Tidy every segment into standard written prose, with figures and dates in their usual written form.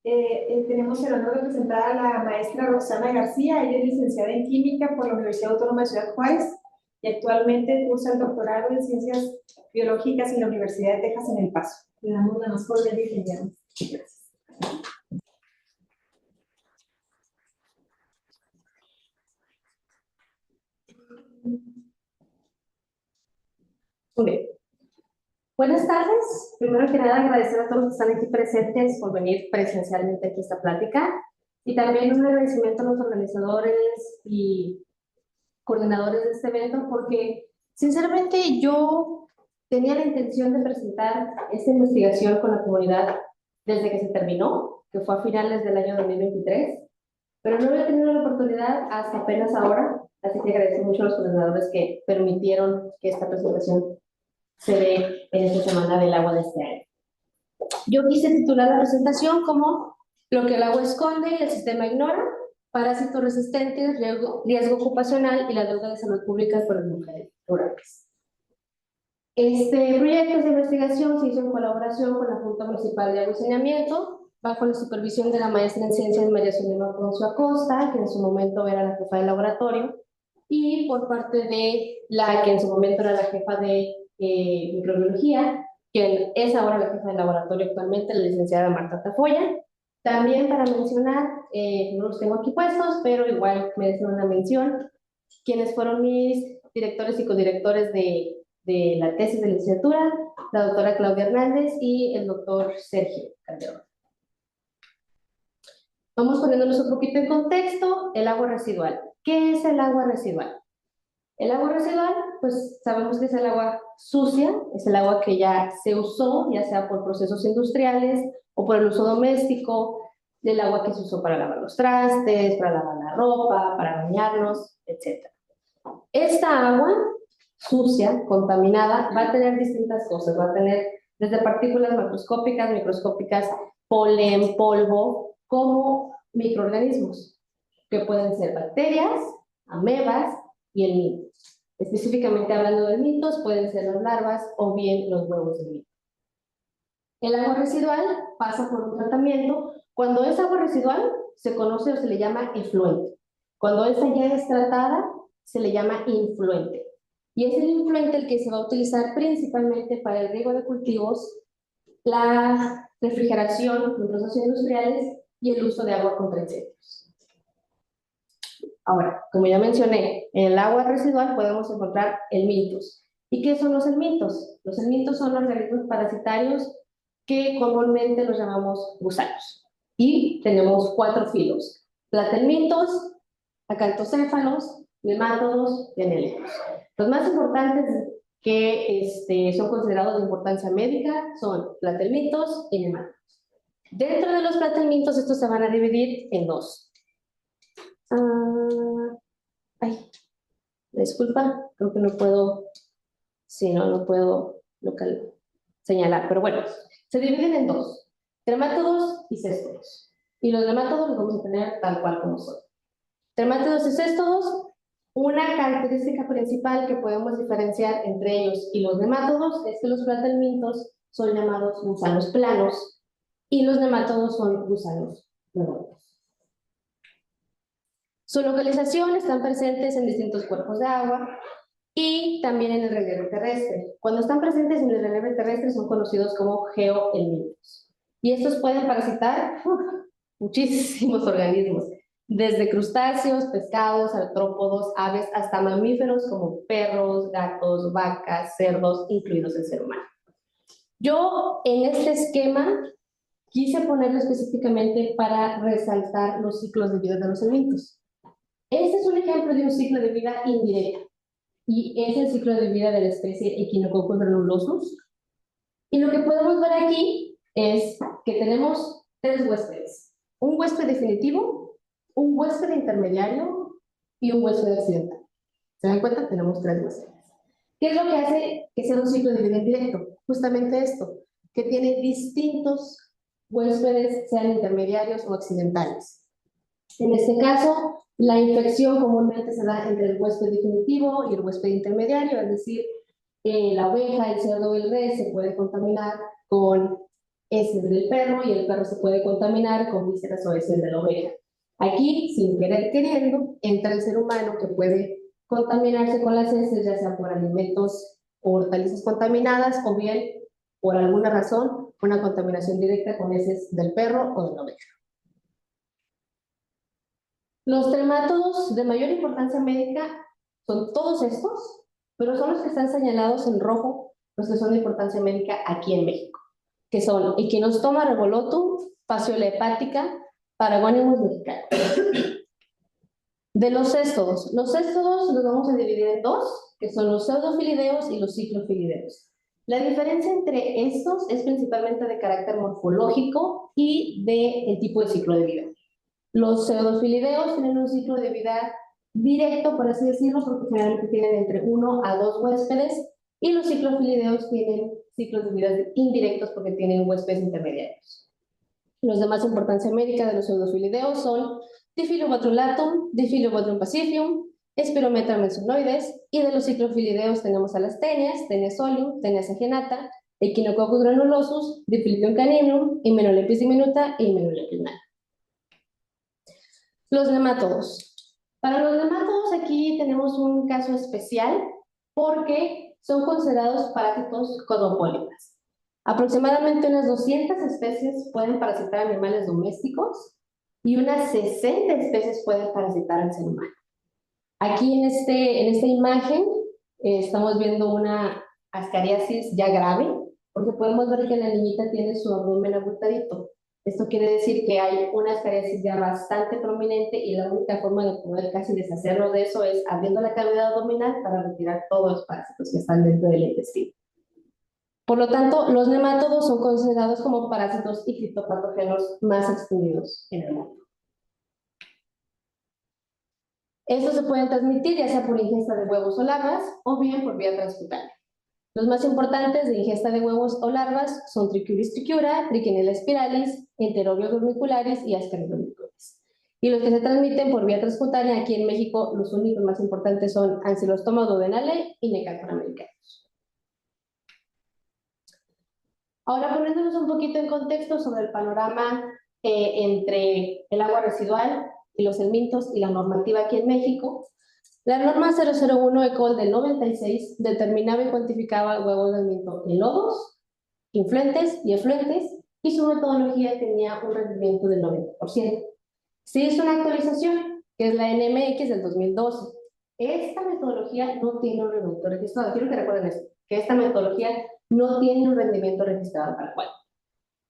Tenemos el honor de presentar a la maestra Roxana García. Ella es licenciada en Química por la Universidad Autónoma de Ciudad Juárez y actualmente cursa el doctorado en Ciencias Biológicas en la Universidad de Texas en El Paso. Le damos la más cordial bienvenida. Gracias. Muy bien. Buenas tardes. Primero que nada, agradecer a todos los que están aquí presentes por venir presencialmente aquí a esta plática. Y también un agradecimiento a los organizadores y coordinadores de este evento, porque sinceramente yo tenía la intención de presentar esta investigación con la comunidad desde que se terminó, que fue a finales del año 2023, pero no había tenido la oportunidad hasta apenas ahora, así que agradezco mucho a los coordinadores que permitieron que esta presentación se ve en esta semana del agua de este año. Yo quise titular la presentación como "Lo que el agua esconde y el sistema ignora, parásitos resistentes, riesgo ocupacional y la deuda de salud pública por las mujeres rurales". Este proyecto de investigación se hizo en colaboración con la Junta Municipal de Agua y Saneamiento, bajo la supervisión de la maestra en Ciencias María Zulema Ponce Acosta, que en su momento era la jefa de laboratorio, y por parte de la que en su momento era la jefa de microbiología, quien es ahora la jefa de laboratorio actualmente, la licenciada Marta Tafoya. También para mencionar, no los tengo aquí puestos, pero igual merecen una mención, quienes fueron mis directores y codirectores de la tesis de licenciatura, la doctora Claudia Hernández y el doctor Sergio Calderón. Vamos poniéndonos un poquito en contexto. El agua residual. ¿Qué es el agua residual? El agua residual, pues sabemos que es el agua sucia, es el agua que ya se usó, ya sea por procesos industriales o por el uso doméstico, del agua que se usó para lavar los trastes, para lavar la ropa, para bañarnos, etc. Esta agua sucia, contaminada, va a tener distintas cosas, va a tener desde partículas macroscópicas, microscópicas, polen, polvo, como microorganismos, que pueden ser bacterias, amebas y el mito. Específicamente hablando de mitos, pueden ser las larvas o bien los huevos de mito. El agua residual pasa por un tratamiento. Cuando es agua residual, se conoce o se le llama efluente. Cuando esta ya es tratada, se le llama influente. Y es el influente el que se va a utilizar principalmente para el riego de cultivos, la refrigeración en procesos industriales y el uso de agua contra incendios. Ahora, como ya mencioné, en el agua residual podemos encontrar helmintos. ¿Y qué son los helmintos? Los helmintos son organismos parasitarios que comúnmente los llamamos gusanos. Y tenemos 4 filos: platelmintos, acantocéfalos, nemátodos y anélidos. Los más importantes que son considerados de importancia médica son platelmintos y nemátodos. Dentro de los platelmintos, estos se van a dividir en 2. Disculpa, creo que no puedo, no puedo señalar, pero bueno, se dividen en 2, tremátodos y céstodos. Y los tremátodos los vamos a tener tal cual como son. Tremátodos y céstodos, una característica principal que podemos diferenciar entre ellos y los nemátodos es que los platelmintos son llamados gusanos planos y los nemátodos son gusanos redondos. Su localización están presentes en distintos cuerpos de agua y también en el relieve terrestre. Cuando están presentes en el relieve terrestre son conocidos como geohelmintos. Y estos pueden parasitar muchísimos organismos, desde crustáceos, pescados, artrópodos, aves, hasta mamíferos como perros, gatos, vacas, cerdos, incluidos el ser humano. Yo en este esquema quise ponerlo específicamente para resaltar los ciclos de vida de los helmintos. Este es un ejemplo de un ciclo de vida indirecto y es el ciclo de vida de la especie Echinococcus granulosus. Y lo que podemos ver aquí es que tenemos 3 huéspedes: un huésped definitivo, un huésped intermediario y un huésped accidental. ¿Se dan cuenta? Tenemos 3 huéspedes. ¿Qué es lo que hace que sea un ciclo de vida indirecto? Justamente esto, que tiene distintos huéspedes, sean intermediarios o accidentales. En este caso, la infección comúnmente se da entre el huésped definitivo y el huésped intermediario, es decir, la oveja, el cerdo o el res se puede contaminar con heces del perro y el perro se puede contaminar con vísceras o heces de la oveja. Aquí, sin querer queriendo, entra el ser humano que puede contaminarse con las heces, ya sea por alimentos o hortalizas contaminadas o bien, por alguna razón, una contaminación directa con heces del perro o de la oveja. Los tremátodos de mayor importancia médica son todos estos, pero son los que están señalados en rojo, los que son de importancia médica aquí en México, que son Echinostoma revolotum, Fasciola hepática, Paragonimus mexicana. De los céstodos los vamos a dividir en dos, que son los pseudofilideos y los ciclofilideos. La diferencia entre estos es principalmente de carácter morfológico y de tipo de ciclo de vida. Los pseudofilideos tienen un ciclo de vida directo, por así decirlo, porque generalmente tienen entre 1 a 2 huéspedes, y los ciclofilideos tienen ciclos de vida indirectos porque tienen huéspedes intermediarios. Los de más importancia médica de los pseudofilideos son Diphyllobotrulatum, Diphyllobotrym pacifium, Spirometra mensonoides, y de los ciclofilideos tenemos a las tenias, Tenia solium, Tenia sagenata, Echinococcus granulosus, Diphyllidum caninum, Hymenoleucis diminuta y Hymenoleucis nana. Los nemátodos. Para los nemátodos aquí tenemos un caso especial porque son considerados parásitos cosmopólitas. Aproximadamente unas 200 especies pueden parasitar animales domésticos y unas 60 especies pueden parasitar al ser humano. Aquí en esta imagen estamos viendo una ascariasis ya grave, porque podemos ver que la niñita tiene su abdomen abultadito. Esto quiere decir que hay una ascariasis ya bastante prominente y la única forma de poder casi deshacernos de eso es abriendo la cavidad abdominal para retirar todos los parásitos que están dentro del intestino. Por lo tanto, los nemátodos son considerados como parásitos y fitopatógenos más extendidos en el mundo. Estos se pueden transmitir ya sea por ingesta de huevos o larvas o bien por vía transcutánea. Los más importantes de ingesta de huevos o larvas son Trichuris trichiura, Trichinella spiralis, Enterobius vermicularis y Ascaris vermicularis. Y los que se transmiten por vía transcutánea aquí en México, los únicos más importantes son Ancylostoma duodenale y Necalcor americanus. Ahora poniéndonos un poquito en contexto sobre el panorama entre el agua residual y los helmintos y la normativa aquí en México. La norma 001 ECOL del 96 determinaba y cuantificaba huevos de helminto en lodos, influentes y efluentes, y su metodología tenía un rendimiento del 90%. Se hizo una actualización, que es la NMX del 2012. Esta metodología no tiene un rendimiento registrado. Quiero que recuerden esto, que esta metodología no tiene un rendimiento registrado tal cual.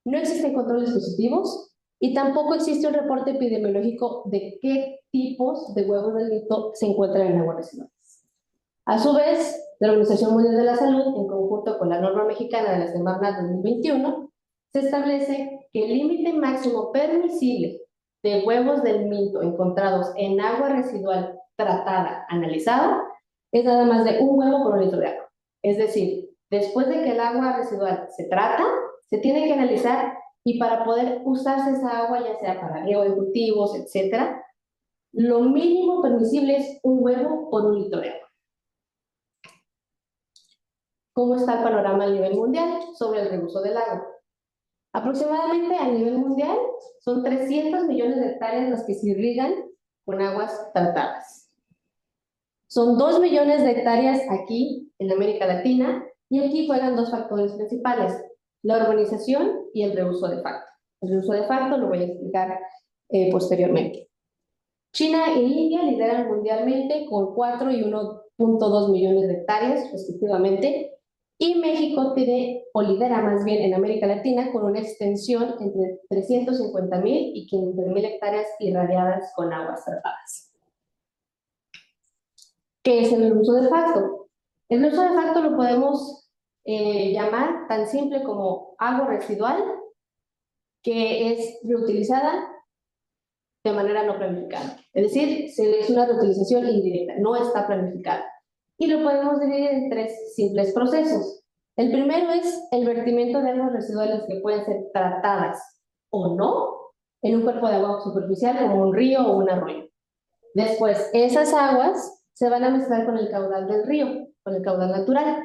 No existen controles positivos y tampoco existe un reporte epidemiológico de qué tipos de huevos de helminto se encuentran en aguas residuales. A su vez, la Organización Mundial de la Salud, en conjunto con la norma mexicana de la Semarnat 2021, se establece que el límite máximo permisible de huevos de helminto encontrados en agua residual tratada, analizada, es nada más de un huevo por un litro de agua. Es decir, después de que el agua residual se trata, se tiene que analizar y para poder usarse esa agua, ya sea para riego de cultivos, etc., lo mínimo permisible es un huevo por un litro de agua. ¿Cómo está el panorama a nivel mundial sobre el reuso del agua? Aproximadamente a nivel mundial son 300 millones de hectáreas las que se irrigan con aguas tratadas. Son 2 millones de hectáreas aquí en América Latina y aquí juegan dos factores principales, la urbanización y el reuso de facto. El reuso de facto lo voy a explicar posteriormente. China e India lideran mundialmente con 4 y 1.2 millones de hectáreas respectivamente, y México tiene, o lidera más bien en América Latina, con una extensión entre 350,000 y 500,000 hectáreas irradiadas con aguas tratadas. ¿Qué es el reuso de facto? El reuso de facto lo podemos llamar tan simple como agua residual que es reutilizada de manera no planificada. Es decir, es una reutilización indirecta, no está planificada. Y lo podemos dividir en 3 simples procesos. El primero es el vertimiento de aguas residuales que pueden ser tratadas o no en un cuerpo de agua superficial como un río o un arroyo. Después, esas aguas se van a mezclar con el caudal del río, con el caudal natural.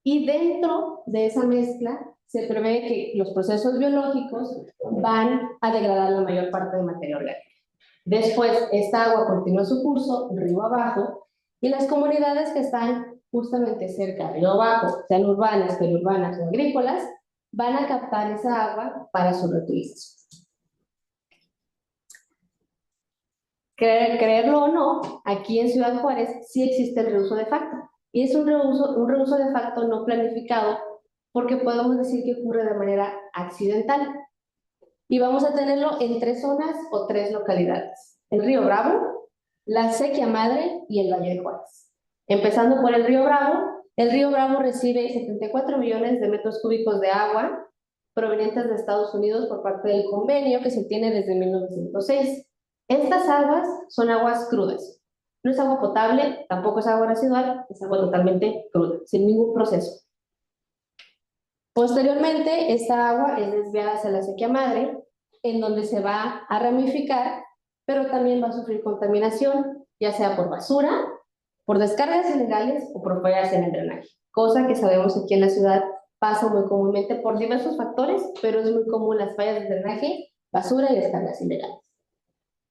Y dentro de esa mezcla se prevé que los procesos biológicos van a degradar la mayor parte de materia orgánica. Después, esta agua continúa su curso río abajo y las comunidades que están justamente cerca, río abajo, sean urbanas, periurbanas o agrícolas, van a captar esa agua para su reutilización. Creerlo o no, aquí en Ciudad Juárez sí existe el reuso de facto. Y es un reuso de facto no planificado porque podemos decir que ocurre de manera accidental. Y vamos a tenerlo en 3 zonas o 3 localidades. El Río Bravo, la Sequía Madre y el Valle de Juárez. Empezando por el Río Bravo recibe 74 millones de metros cúbicos de agua provenientes de Estados Unidos por parte del convenio que se tiene desde 1906. Estas aguas son aguas crudas. No es agua potable, tampoco es agua residual, es agua totalmente cruda, sin ningún proceso. Posteriormente, esta agua es desviada hacia la Sequía Madre, en donde se va a ramificar, pero también va a sufrir contaminación, ya sea por basura, por descargas ilegales o por fallas en el drenaje, cosa que sabemos aquí en la ciudad pasa muy comúnmente por diversos factores, pero es muy común las fallas de drenaje, basura y descargas ilegales.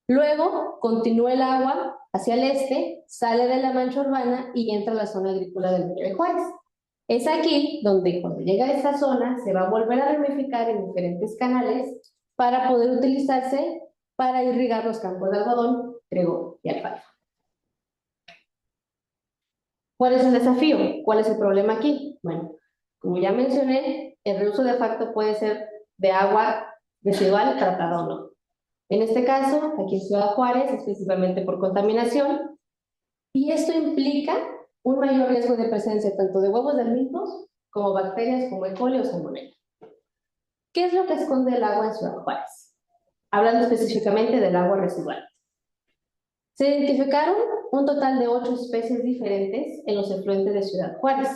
Luego continúa el agua hacia el este, sale de la mancha urbana y entra a la zona agrícola del Valle de Juárez. Es aquí donde cuando llega a esta zona se va a volver a ramificar en diferentes canales para poder utilizarse para irrigar los campos de algodón, trigo y alfalfa. ¿Cuál es el desafío? ¿Cuál es el problema aquí? Bueno, como ya mencioné, el reuso de facto puede ser de agua residual tratada o no. En este caso, aquí en Ciudad Juárez, es principalmente por contaminación, y esto implica un mayor riesgo de presencia tanto de huevos de mismos como bacterias como E. coli o Salmonella. ¿Qué es lo que esconde el agua en Ciudad Juárez? Hablando específicamente del agua residual. Se identificaron un total de 8 especies diferentes en los efluentes de Ciudad Juárez,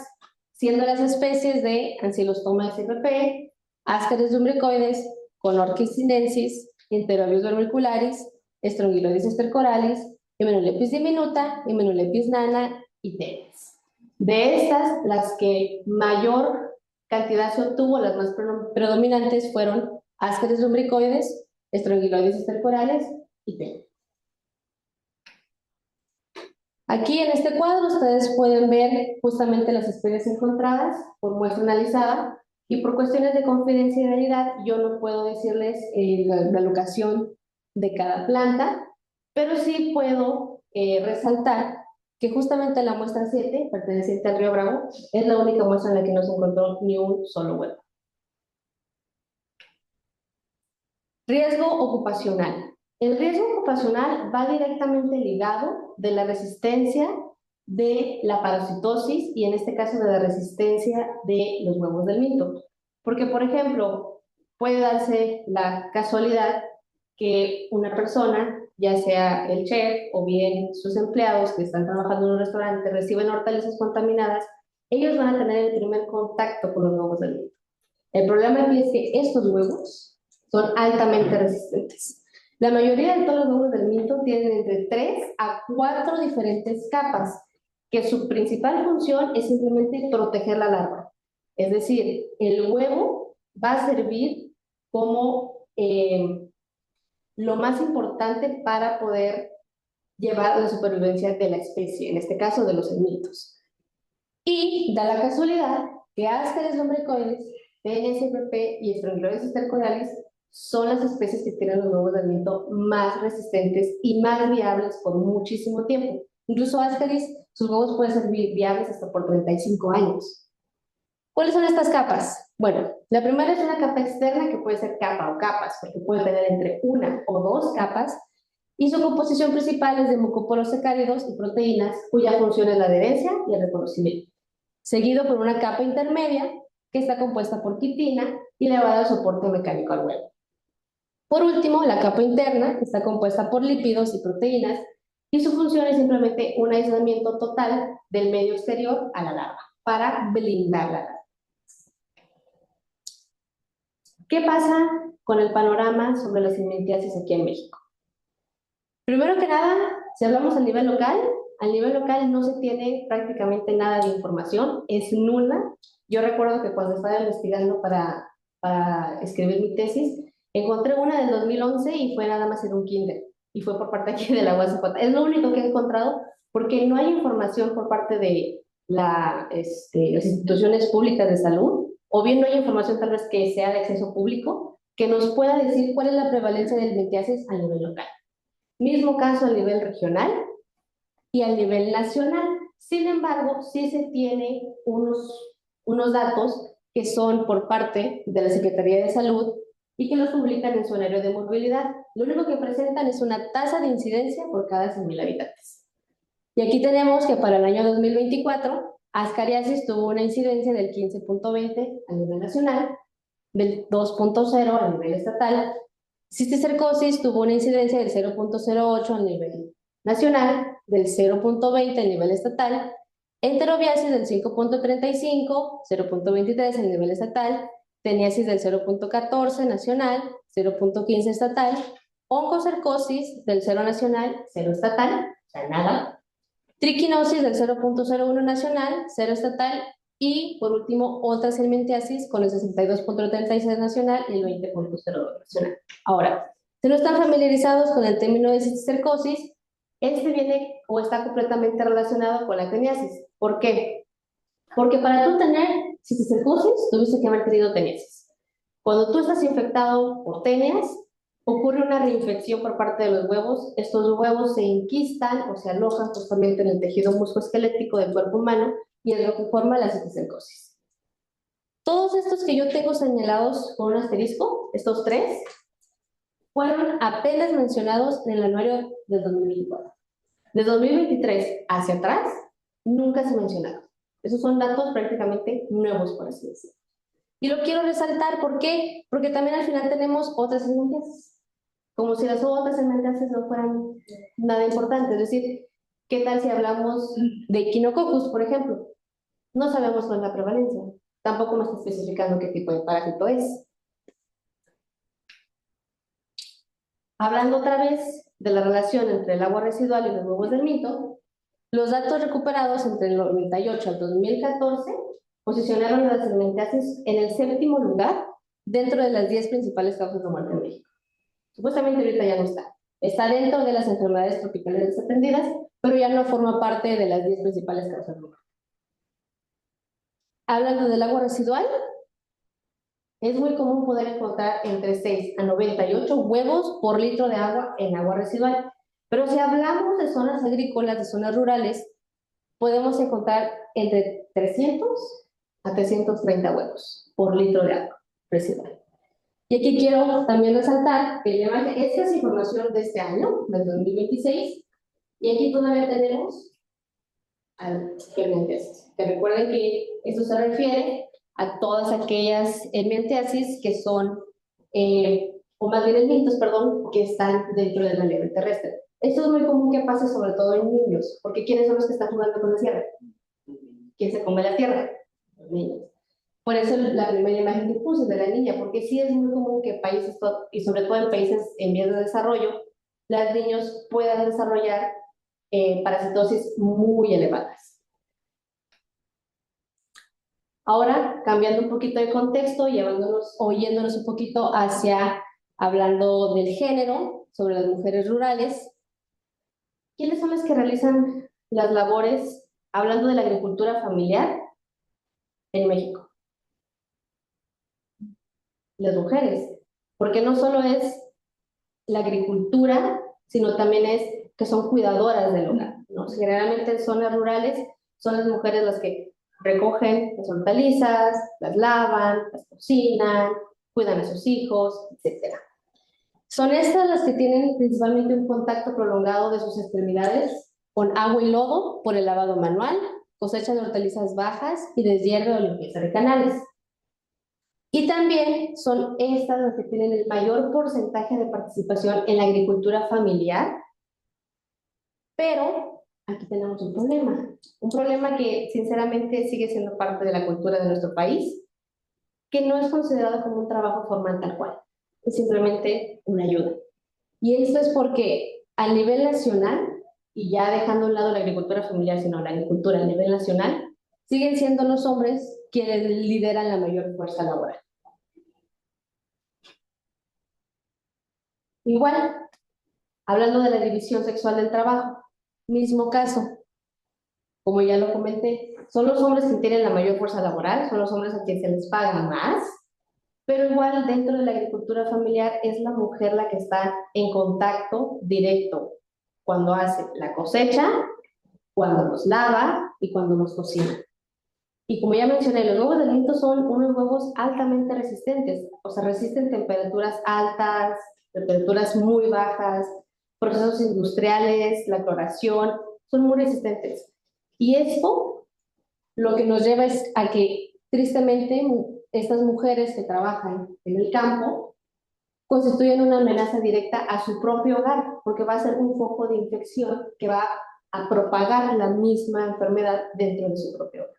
siendo las especies de Ancylostoma spp, Ascaris lumbricoides, Conorchis sinensis, Enterobius vermicularis, Strongyloides estercoralis, Hymenelolepis diminuta, Hymenelolepis nana y Teres. De estas, las que mayor cantidad se obtuvo, las más predominantes fueron Ascaris lumbricoides, Strongyloides estercoralis y Teres. Aquí en este cuadro ustedes pueden ver justamente las especies encontradas por muestra analizada y por cuestiones de confidencialidad yo no puedo decirles la locación de cada planta, pero sí puedo resaltar que justamente la muestra 7, perteneciente al Río Bravo, es la única muestra en la que no se encontró ni un solo huevo. Riesgo ocupacional. El riesgo ocupacional va directamente ligado de la resistencia de la parasitosis y en este caso de la resistencia de los huevos del mito. Porque, por ejemplo, puede darse la casualidad que una persona, ya sea el chef o bien sus empleados que están trabajando en un restaurante, reciben hortalizas contaminadas, ellos van a tener el primer contacto con los huevos del mito. El problema aquí es que estos huevos son altamente resistentes. La mayoría de todos los huevos del mito tienen entre 3 a 4 diferentes capas, que su principal función es simplemente proteger la larva. Es decir, el huevo va a servir como lo más importante para poder llevar la supervivencia de la especie, en este caso de los mitos. Y da la casualidad que Ascaris lumbricoides, TNSPP y Strongyloides estercoralis son las especies que tienen los huevos del mito más resistentes y más viables por muchísimo tiempo. Incluso Ascaris, sus huevos pueden ser viables hasta por 35 años. ¿Cuáles son estas capas? Bueno, la primera es una capa externa que puede ser capa o capas, porque puede tener entre 1 o 2 capas, y su composición principal es de mucopolisacáridos y proteínas, cuya función es la adherencia y el reconocimiento, seguido por una capa intermedia que está compuesta por quitina y le va a dar soporte mecánico al huevo. Por último, la capa interna está compuesta por lípidos y proteínas y su función es simplemente un aislamiento total del medio exterior a la larva para blindar la larva. ¿Qué pasa con el panorama sobre la simientiasis aquí en México? Primero que nada, si hablamos a nivel local, al nivel local no se tiene prácticamente nada de información, es nula. Yo recuerdo que cuando estaba investigando para escribir mi tesis, encontré una del 2011 y fue nada más en un kinder, y fue por parte aquí de la UASJ. Es lo único que he encontrado porque no hay información por parte de las instituciones públicas de salud, o bien no hay información tal vez que sea de acceso público, que nos pueda decir cuál es la prevalencia del mentiasis a nivel local. Mismo caso a nivel regional y a nivel nacional. Sin embargo, sí se tiene unos datos que son por parte de la Secretaría de Salud y que los publican en su horario de movilidad. Lo único que presentan es una tasa de incidencia por cada 100,000 habitantes. Y aquí tenemos que para el año 2024, ascariasis tuvo una incidencia del 15.20 a nivel nacional, del 2.0 a nivel estatal. Cisticercosis tuvo una incidencia del 0.08 a nivel nacional, del 0.20 a nivel estatal, enterobiasis del 5.35, 0.23 a nivel estatal, teniasis del 0.14 nacional, 0.15 estatal, oncocercosis del 0 nacional, 0 estatal, o sea, nada, triquinosis del 0.01 nacional, 0 estatal, y por último, otras helmintiasis con el 62.36 nacional y el 20.02 nacional. Ahora, si no están familiarizados con el término de cisticercosis, este viene o está completamente relacionado con la teniasis. ¿Por qué? Porque para tú tener cisticercosis, tuviste que haber tenido teniasis. Cuando tú estás infectado por tenias, ocurre una reinfección por parte de los huevos. Estos huevos se enquistan o se alojan justamente en el tejido musculoesquelético del cuerpo humano y es lo que forma la cisticercosis. Todos estos que yo tengo señalados con un asterisco, estos tres, fueron apenas mencionados en el anuario del 2024. De 2023 hacia atrás, nunca se mencionaron. Esos son datos prácticamente nuevos, por así decirlo. Y lo quiero resaltar, ¿por qué? Porque también al final tenemos otras helmintiasis, como si las otras helmintiasis no fueran nada importante. Es decir, ¿qué tal si hablamos de Echinococcus, por ejemplo? No sabemos cuál es la prevalencia. Tampoco me está especificando qué tipo de parásito es. Hablando otra vez de la relación entre el agua residual y los huevos del mito, los datos recuperados entre el 98 al 2014 posicionaron a las helmintiasis en el 7º lugar dentro de las 10 principales causas de muerte en México. Supuestamente ahorita ya no está. Está dentro de las enfermedades tropicales desatendidas, pero ya no forma parte de las 10 principales causas de muerte. Hablando del agua residual, es muy común poder encontrar entre 6 a 98 huevos por litro de agua en agua residual. Pero si hablamos de zonas agrícolas, de zonas rurales, podemos encontrar entre 300 a 330 huevos por litro de agua residual. Y aquí quiero también resaltar que esta es información de este año, del 2026, y aquí todavía tenemos helmintiasis. Que recuerden que esto se refiere a todas aquellas helmintiasis que son, o más bien helmintos, perdón, que están dentro del relieve terrestre. Esto es muy común que pase sobre todo en niños, porque ¿quiénes son los que están jugando con la tierra? ¿Quién se come la tierra? Los niños. Por eso la primera imagen que puse de la niña, porque sí es muy común que países, y sobre todo en países en vías de desarrollo, los niños puedan desarrollar parasitosis muy elevadas. Ahora, cambiando un poquito de contexto y oyéndonos un poquito hablando del género, sobre las mujeres rurales, ¿quiénes son las que realizan las labores, hablando de la agricultura familiar en México? Las mujeres, porque no solo es la agricultura, sino también es que son cuidadoras del hogar, ¿no? Generalmente en zonas rurales son las mujeres las que recogen las hortalizas, las lavan, las cocinan, cuidan a sus hijos, etc. Son estas las que tienen principalmente un contacto prolongado de sus extremidades con agua y lodo por el lavado manual, cosecha de hortalizas bajas y deshierve o limpieza de canales. Y también son estas las que tienen el mayor porcentaje de participación en la agricultura familiar, pero aquí tenemos un problema que sinceramente sigue siendo parte de la cultura de nuestro país, que no es considerado como un trabajo formal tal cual, es simplemente una ayuda. Y esto es porque a nivel nacional y ya dejando a un lado la agricultura familiar, sino la agricultura a nivel nacional, siguen siendo los hombres quienes lideran la mayor fuerza laboral. Igual, hablando de la división sexual del trabajo, mismo caso, como ya lo comenté, son los hombres que tienen la mayor fuerza laboral, son los hombres a quienes se les paga más, pero igual dentro de la agricultura familiar es la mujer la que está en contacto directo cuando hace la cosecha, cuando los lava y cuando los cocina. Y como ya mencioné, los huevos del Minto son unos huevos altamente resistentes, o sea, resisten temperaturas altas, temperaturas muy bajas, procesos industriales, la cloración, son muy resistentes. Y esto lo que nos lleva es a que, tristemente, estas mujeres que trabajan en el campo constituyen una amenaza directa a su propio hogar, porque va a ser un foco de infección que va a propagar la misma enfermedad dentro de su propio hogar.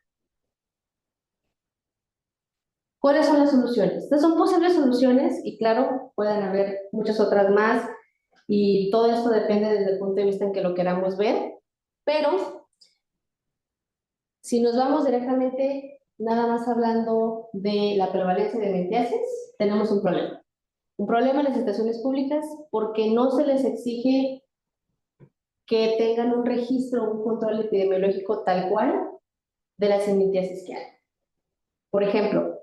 ¿Cuáles son las soluciones? Estas son posibles soluciones y claro, pueden haber muchas otras más y todo esto depende desde el punto de vista en que lo queramos ver, pero si nos vamos directamente nada más hablando de la prevalencia de mentiasis, tenemos un problema. Un problema en las instituciones públicas porque no se les exige que tengan un registro, un control epidemiológico tal cual de las mentiasis que hay. Por ejemplo,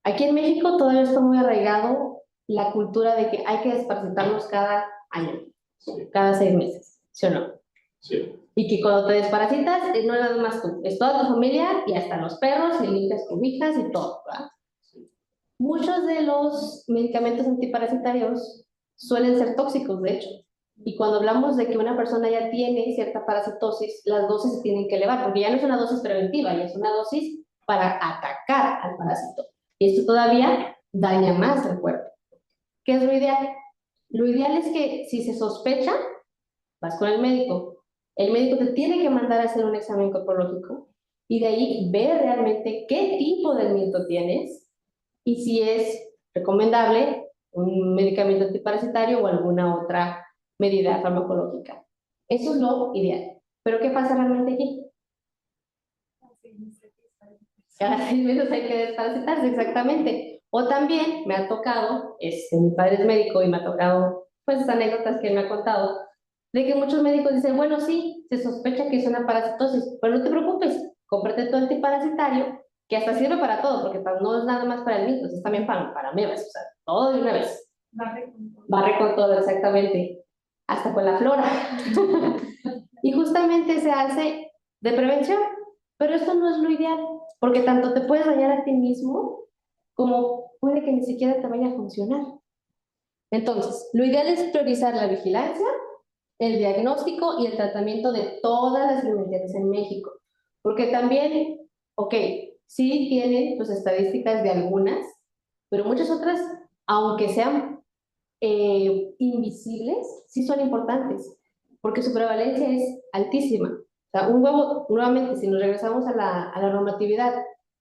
aquí en México todavía está muy arraigado la cultura de que hay que desparasitarnos cada año, sí, cada 6 meses, ¿sí o no? Sí. Y que cuando te desparasitas, no es nada más tú, es toda tu familia y hasta los perros y limpias cobijas y todo, ¿verdad? Sí. Muchos de los medicamentos antiparasitarios suelen ser tóxicos, de hecho. Y cuando hablamos de que una persona ya tiene cierta parasitosis, las dosis se tienen que elevar, porque ya no es una dosis preventiva, ya es una dosis para atacar al parásito. Y esto todavía daña más al cuerpo. ¿Qué es lo ideal? Lo ideal es que si se sospecha, vas con el médico. El médico te tiene que mandar a hacer un examen corporológico y de ahí ver realmente qué tipo de mito tienes y si es recomendable un medicamento antiparasitario o alguna otra medida farmacológica. Eso es lo ideal. ¿Pero qué pasa realmente aquí? Cada 6 meses hay que desparasitarse, exactamente. O también me ha tocado, mi padre es médico y me ha tocado, pues, anécdotas que él me ha contado, de que muchos médicos dicen, bueno, sí, se sospecha que es una parasitosis, pero no te preocupes, cómprate tu antiparasitario, que hasta sirve para todo, porque no es nada más para el mitos, es también para amebas, o sea, todo de una vez. Barre con todo. Barre con todo, exactamente. Hasta con la flora. Y justamente se hace de prevención, pero esto no es lo ideal, porque tanto te puedes dañar a ti mismo, como puede que ni siquiera te vaya a funcionar. Entonces, lo ideal es priorizar la vigilancia, el diagnóstico y el tratamiento de todas las enfermedades en México, porque también, ok, sí tienen pues estadísticas de algunas, pero muchas otras, aunque sean invisibles, sí son importantes, porque su prevalencia es altísima. O sea, un huevo, nuevamente, si nos regresamos a la normatividad,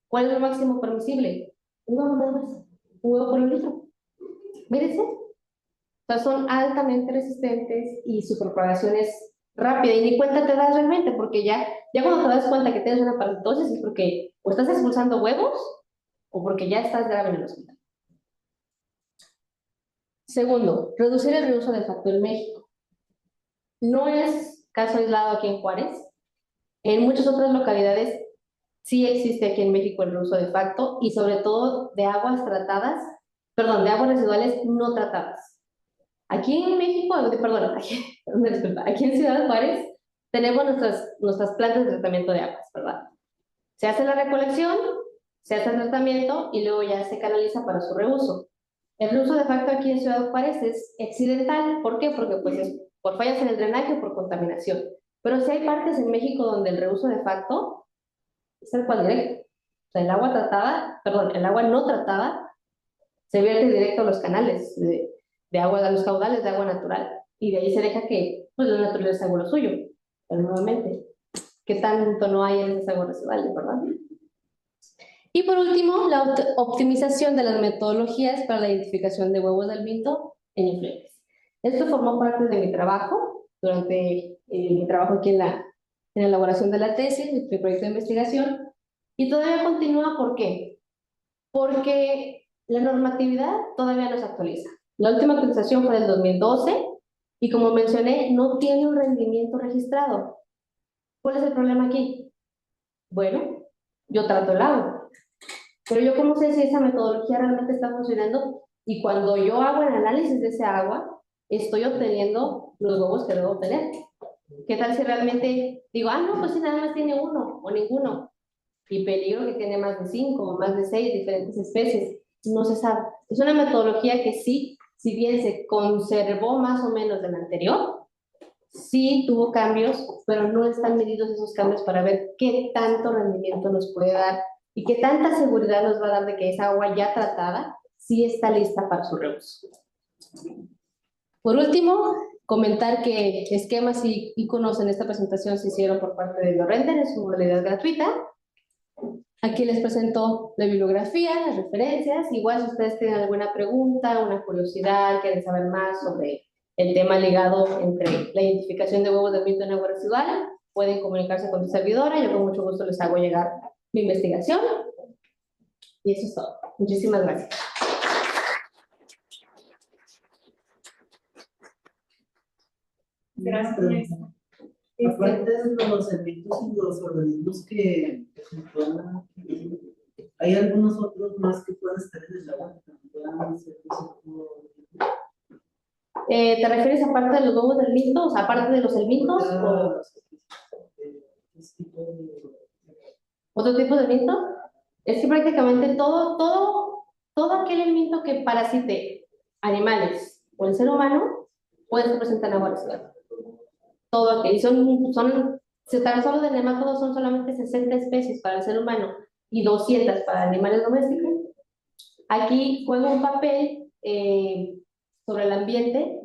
¿cuál es lo máximo permisible? Un huevo nada más, un huevo por un litro. Mírense. O sea, son altamente resistentes y su propagación es rápida y ni cuenta te das realmente, porque ya cuando te das cuenta que tienes una parasitosis es porque o estás expulsando huevos o porque ya estás grave en el hospital. Segundo, reducir el reuso de facto en México. No es caso aislado aquí en Juárez. En muchas otras localidades sí existe aquí en México el reuso de facto y sobre todo de aguas tratadas, perdón, de aguas residuales no tratadas. Aquí en México, perdón, aquí en Ciudad Juárez tenemos nuestras plantas de tratamiento de aguas, ¿verdad? Se hace la recolección, se hace el tratamiento y luego ya se canaliza para su reuso. El reuso de facto aquí en Ciudad Juárez es accidental. ¿Por qué? Porque pues es por fallas en el drenaje o por contaminación. Pero sí hay partes en México donde el reuso de facto es el cual directo. O sea, el agua tratada, perdón, el agua no tratada se vierte directo a los canales de agua, a los caudales de agua natural. Y de ahí se deja que pues, la naturaleza haga lo suyo. Pero nuevamente, ¿qué tanto no hay en esas aguas residuales, verdad? Y por último, la optimización de las metodologías para la identificación de huevos del Minto en influencers. Esto formó parte de mi trabajo durante mi trabajo aquí en la elaboración de la tesis, mi proyecto de investigación, y todavía continúa. ¿Por qué? Porque la normatividad todavía no se actualiza. La última actualización fue del 2012 y, como mencioné, no tiene un rendimiento registrado. ¿Cuál es el problema aquí? Bueno, yo trato el agua, pero yo cómo sé si esa metodología realmente está funcionando, y cuando yo hago el análisis de ese agua, estoy obteniendo los huevos que debo obtener. ¿Qué tal si realmente digo, no, pues si nada más tiene uno o ninguno? Y peligro que tiene más de 5 o más de 6 diferentes especies. No se sabe. Es una metodología que sí, si bien se conservó más o menos de la anterior, sí tuvo cambios, pero no están medidos esos cambios para ver qué tanto rendimiento nos puede dar y qué tanta seguridad nos va a dar de que esa agua ya tratada sí está lista para su reuso. Por último, comentar que esquemas y iconos en esta presentación se hicieron por parte de BioRender en su modalidad gratuita. Aquí les presento la bibliografía, las referencias. Igual, si ustedes tienen alguna pregunta, una curiosidad, quieren saber más sobre el tema ligado entre la identificación de huevos de mito en agua residual, pueden comunicarse con su servidora. Yo con mucho gusto les hago llegar mi investigación. Y eso es todo. Muchísimas gracias. Gracias. Aparte de los eventos y los organismos que se puedan, ¿hay algunos otros más que puedan estar en el agua? ¿Te refieres aparte de los huevos del mito? O sea, aparte de los helmintos, o otro tipo de mito. Es que prácticamente todo aquel elemento que parasite animales o el ser humano puede estar presente en agua residual. Todo aquel. Y si tan solo de nemátodos son solamente 60 especies para el ser humano y 200 para animales domésticos. Aquí juega un papel sobre el ambiente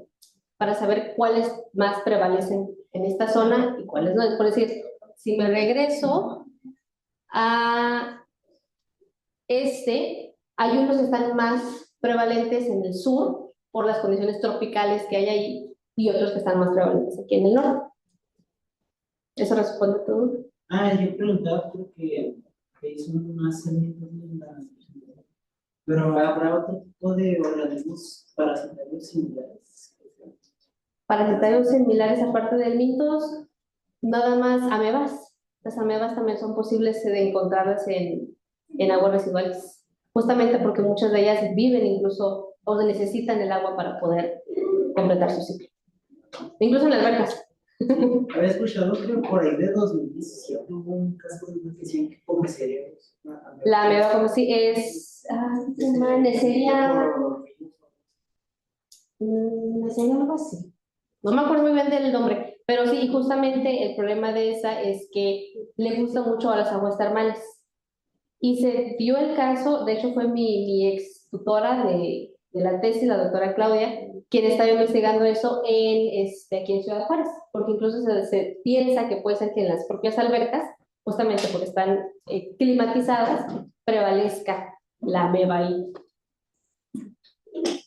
para saber cuáles más prevalecen en esta zona y cuáles no. Es por decir, si me regreso a hay unos que están más prevalentes en el sur por las condiciones tropicales que hay ahí, y otros que están más prevalentes aquí en el norte. ¿Eso responde todo? Yo preguntaba porque son más elementos en la... Pero ¿habrá otro tipo de organismos parasitarios similares? Parasitarios similares aparte del mitos, nada más amebas. Las amebas también son posibles de encontrarlas en aguas residuales, justamente porque muchas de ellas viven incluso o necesitan el agua para poder completar su ciclo. Incluso en las albercas. Había escuchado que por ahí de 2017 hubo un caso de una infección que come cerebros. La ameba como si es... Neisseria... Neisseria algo así. No me acuerdo muy bien del nombre, pero sí, justamente el problema de esa es que le gusta mucho a las aguas termales. Y se dio el caso, de hecho fue mi ex tutora de la tesis, la doctora Claudia, quien estaba investigando eso aquí en Ciudad Juárez, porque incluso se piensa que puede ser que en las propias albercas, justamente porque están climatizadas, prevalezca la ameba ahí.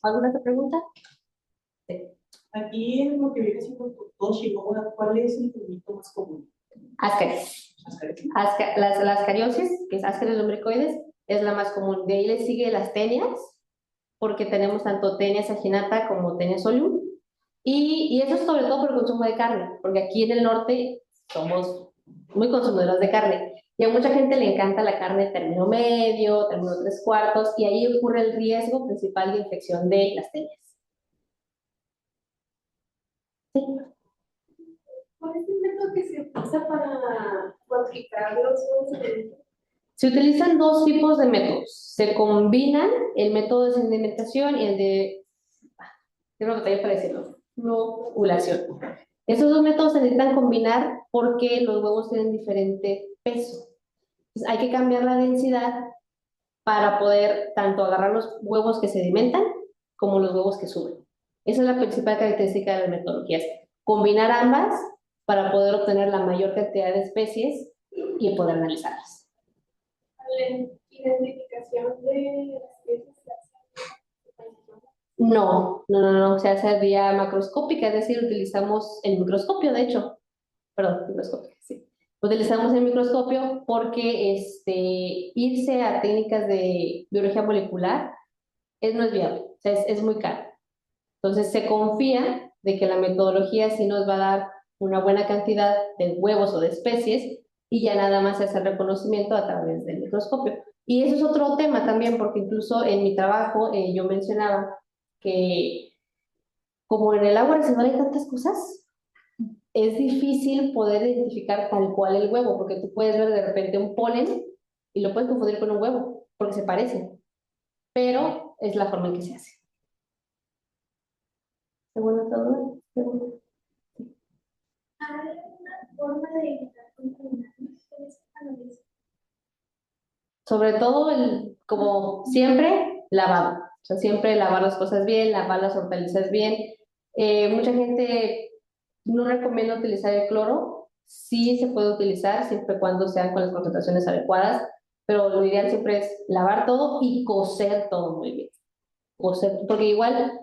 ¿Alguna otra pregunta? Sí. Aquí en lo que viene siendo todo Chihuahua, ¿cuál es el mito más común? Ascaris. La ascariosis, que es Ascaris lumbricoides, es la más común. De ahí le sigue las tenias, porque tenemos tanto Tenia saginata como Tenia solium. Y eso es sobre todo por el consumo de carne, porque aquí en el norte somos muy consumidores de carne. Y a mucha gente le encanta la carne término medio, término 3/4, y ahí ocurre el riesgo principal de infección de las tenias. Sí. ¿Cuál es el método que se utiliza para cuantificar los huevos? Se utilizan dos tipos de métodos. Se combinan el método de sedimentación y el de... Tengo que batalla para decirlo. Ovulación. Estos dos métodos se necesitan combinar porque los huevos tienen diferente peso. Entonces, hay que cambiar la densidad para poder tanto agarrar los huevos que sedimentan como los huevos que suben. Esa es la principal característica de las metodologías. Combinar ambas para poder obtener la mayor cantidad de especies y poder analizarlas. ¿La identificación de las especies? No, se hace vía macroscópica, es decir, utilizamos el microscopio, de hecho, perdón, microscópica, sí. Utilizamos el microscopio porque irse a técnicas de biología molecular no es viable, o sea, es muy caro. Entonces se confía de que la metodología sí nos va a dar una buena cantidad de huevos o de especies y ya nada más se hace el reconocimiento a través del microscopio. Y eso es otro tema también, porque incluso en mi trabajo yo mencionaba que como en el agua residual hay tantas cosas, es difícil poder identificar tal cual el huevo, porque tú puedes ver de repente un polen y lo puedes confundir con un huevo, porque se parecen, pero es la forma en que se hace. ¿Segunda duda? ¿Segunda? ¿Hay una forma de evitar contaminantes en esta analítica? Sobre todo, como siempre, lavado. O sea, siempre lavar las cosas bien, lavar las hortalizas bien. Mucha gente no recomienda utilizar el cloro. Sí se puede utilizar siempre y cuando sean con las concentraciones adecuadas, pero lo ideal siempre es lavar todo y cocer todo muy bien. Cocer, porque igual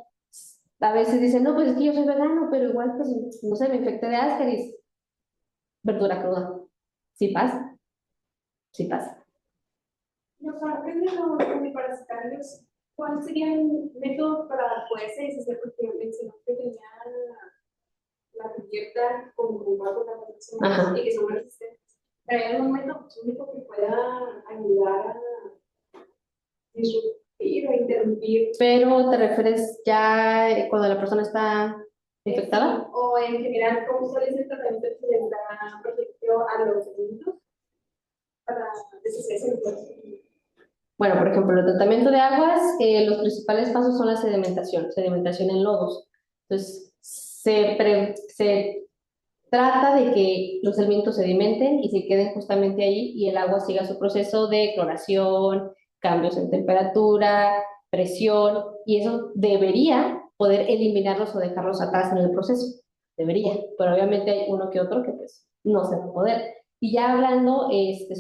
a veces dicen, no, pues es que yo soy vegano, pero igual, pues, no sé, me infecté de Ascaris. Verdura cruda. Sí pasa. Sí pasa. Los partes de los antiparasitarios, ¿cuál sería el método para poderse deshacer? Porque mencionó que tenían la cubierta con bajo la Ajá. y que son resistentes. ¿Pero hay algún método químico que pueda ayudar a disruptir o interrumpir? Pero te refieres ya cuando la persona está infectada. O en general, ¿cómo suele ser el tratamiento que les da protección a los alimentos para deshacerse del cuerpo? Bueno, por ejemplo, el tratamiento de aguas, los principales pasos son la sedimentación en lodos. Entonces, se trata de que los alimentos sedimenten y se queden justamente ahí y el agua siga su proceso de cloración, cambios en temperatura, presión, y eso debería poder eliminarlos o dejarlos atrás en el proceso. Debería, pero obviamente hay uno que otro que pues no se va a poder. Y ya hablando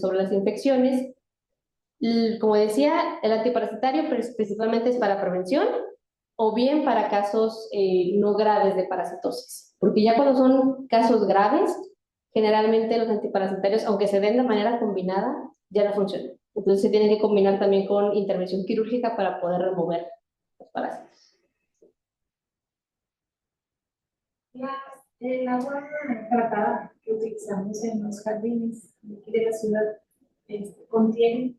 sobre las infecciones, como decía, el antiparasitario principalmente es para prevención o bien para casos no graves de parasitosis. Porque ya cuando son casos graves, generalmente los antiparasitarios, aunque se den de manera combinada, ya no funcionan. Entonces se tienen que combinar también con intervención quirúrgica para poder remover los parásitos. El agua tratada que utilizamos en los jardines de la ciudad contiene.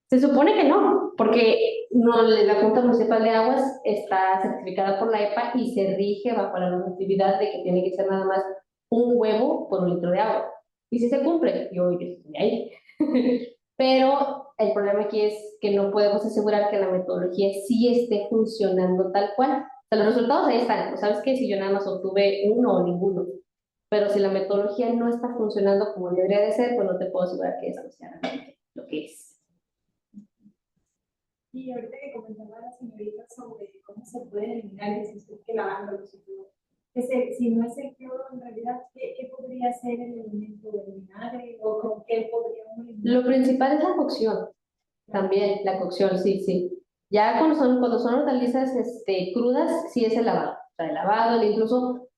Se supone que no, porque no, la Junta Municipal de Aguas está certificada por la EPA y se rige bajo la normatividad de que tiene que ser nada más un huevo por un litro de agua. Y si se cumple, yo estoy ahí. Pero el problema aquí es que no podemos asegurar que la metodología sí esté funcionando tal cual. O sea, los resultados ahí están. ¿No? Sabes que si yo nada más obtuve uno o ninguno, pero si la metodología no está funcionando como debería de ser, pues no te puedo asegurar que eso sea realmente lo que es. Y ahorita que comentaba la señorita sobre cómo se pueden eliminar, y si usted que lavándolos y todo, si no es el cloro, en realidad, ¿qué podría ser el elemento del vinagre o con qué podríamos eliminar? Lo principal es la cocción, también la cocción, sí, sí. Ya cuando son hortalizas crudas, sí es el lavado. O sea, el lavado, incluso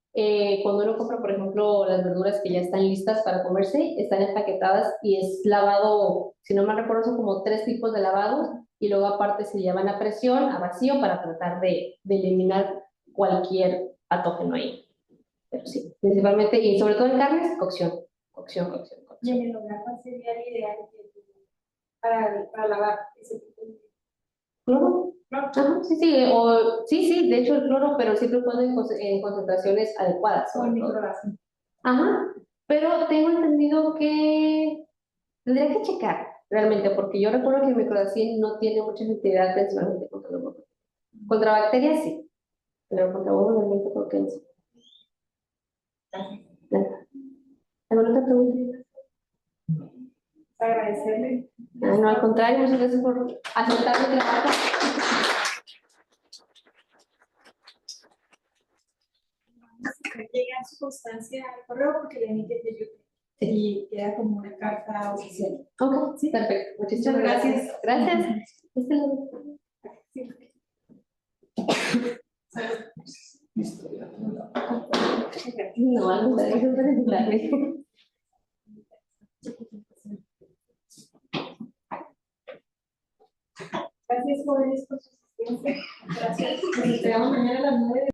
cuando uno compra, por ejemplo, las verduras que ya están listas para comerse, están empaquetadas y es lavado, si no me recuerdo, son como 3 tipos de lavados y luego aparte se llevan a presión, a vacío, para tratar de eliminar cualquier patógeno ahí. Pero sí, principalmente, y sobre todo en carnes, cocción, cocción, cocción, Y cocción. en el hogar, ¿cuál sería el ideal para lavar ese tipo de ¿Cloro? cloro? Ajá, sí, sí, sí, de hecho el cloro, pero siempre puede en concentraciones adecuadas. O el sobre todo. microrazón? Ajá, pero tengo entendido que tendría que checar realmente, porque yo recuerdo que el microdacin no tiene mucha efectividad principalmente contra los mosquitos. Contra bacterias sí, pero contra huevos realmente creo que no. ¿Alguna otra pregunta? Agradecerle. No, al contrario, muchas gracias por aceptar mi trabajo. Llega su constancia al correo porque le emite de YouTube y queda como una carta oficial. Ok, sí, perfecto. Muchísimas Muchas gracias. Gracias. Sí. Listo, ya. No, algo de eso es Gracias, jóvenes, por su asistencia. Gracias. Nos esperamos mañana a las 9.